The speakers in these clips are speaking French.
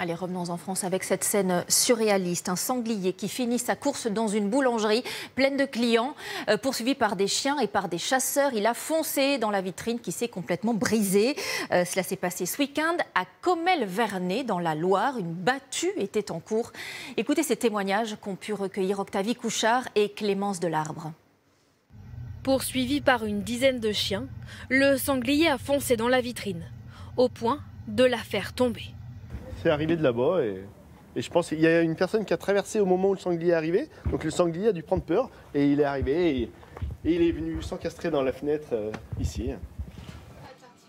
Allez, revenons en France avec cette scène surréaliste. Un sanglier qui finit sa course dans une boulangerie pleine de clients, poursuivi par des chiens et par des chasseurs. Il a foncé dans la vitrine qui s'est complètement brisée. Cela s'est passé ce week-end à Commelle-Vernay, dans la Loire. Une battue était en cours. Écoutez ces témoignages qu'ont pu recueillir Octavie Couchard et Clémence Delarbre. Poursuivi par une dizaine de chiens, le sanglier a foncé dans la vitrine, au point de la faire tomber. C'est arrivé de là-bas et je pense qu'il y a une personne qui a traversé au moment où le sanglier est arrivé. Donc le sanglier a dû prendre peur et il est arrivé et il est venu s'encastrer dans la fenêtre ici.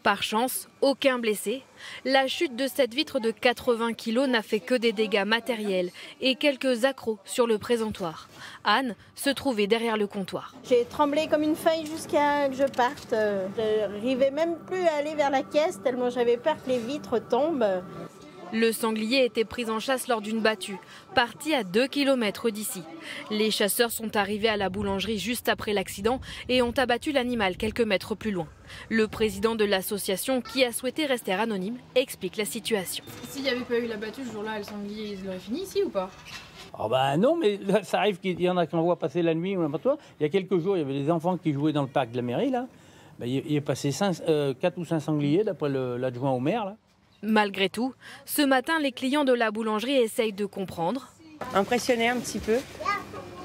Par chance, aucun blessé. La chute de cette vitre de 80 kg n'a fait que des dégâts matériels et quelques accrocs sur le présentoir. Anne se trouvait derrière le comptoir. J'ai tremblé comme une feuille jusqu'à que je parte. Je n'arrivais même plus à aller vers la caisse tellement j'avais peur que les vitres tombent. Le sanglier était pris en chasse lors d'une battue, parti à 2 km d'ici. Les chasseurs sont arrivés à la boulangerie juste après l'accident et ont abattu l'animal quelques mètres plus loin. Le président de l'association, qui a souhaité rester anonyme, explique la situation. S'il n'y avait pas eu la battue ce jour-là, le sanglier, il aurait fini ici ou pas? Oh ben non, mais ça arrive qu'il y en a qui voit passer la nuit ou n'importe quoi. Il y a quelques jours, il y avait des enfants qui jouaient dans le parc de la mairie, là. Ben, il est passé 4 ou 5 sangliers, d'après l'adjoint au maire, là. Malgré tout, ce matin, les clients de la boulangerie essayent de comprendre. Impressionné un petit peu.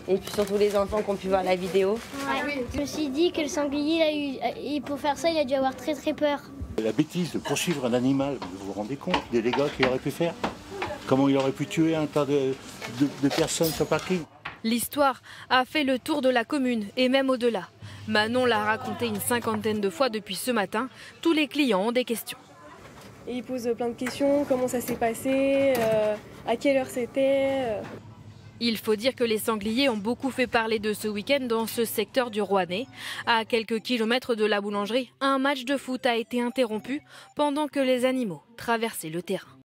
Et puis surtout les enfants qui ont pu voir la vidéo. Ouais. Je me suis dit que le sanglier, et pour faire ça, il a dû avoir très peur. La bêtise de poursuivre un animal, vous vous rendez compte des dégâts qu'il aurait pu faire? Comment il aurait pu tuer un tas de personnes sur le parking? L'histoire a fait le tour de la commune et même au-delà. Manon l'a raconté une 50aine de fois depuis ce matin. Tous les clients ont des questions. Et il pose plein de questions, comment ça s'est passé, à quelle heure c'était. Il faut dire que les sangliers ont beaucoup fait parler de ce week-end dans ce secteur du Rouennais. À quelques kilomètres de la boulangerie, un match de foot a été interrompu pendant que les animaux traversaient le terrain.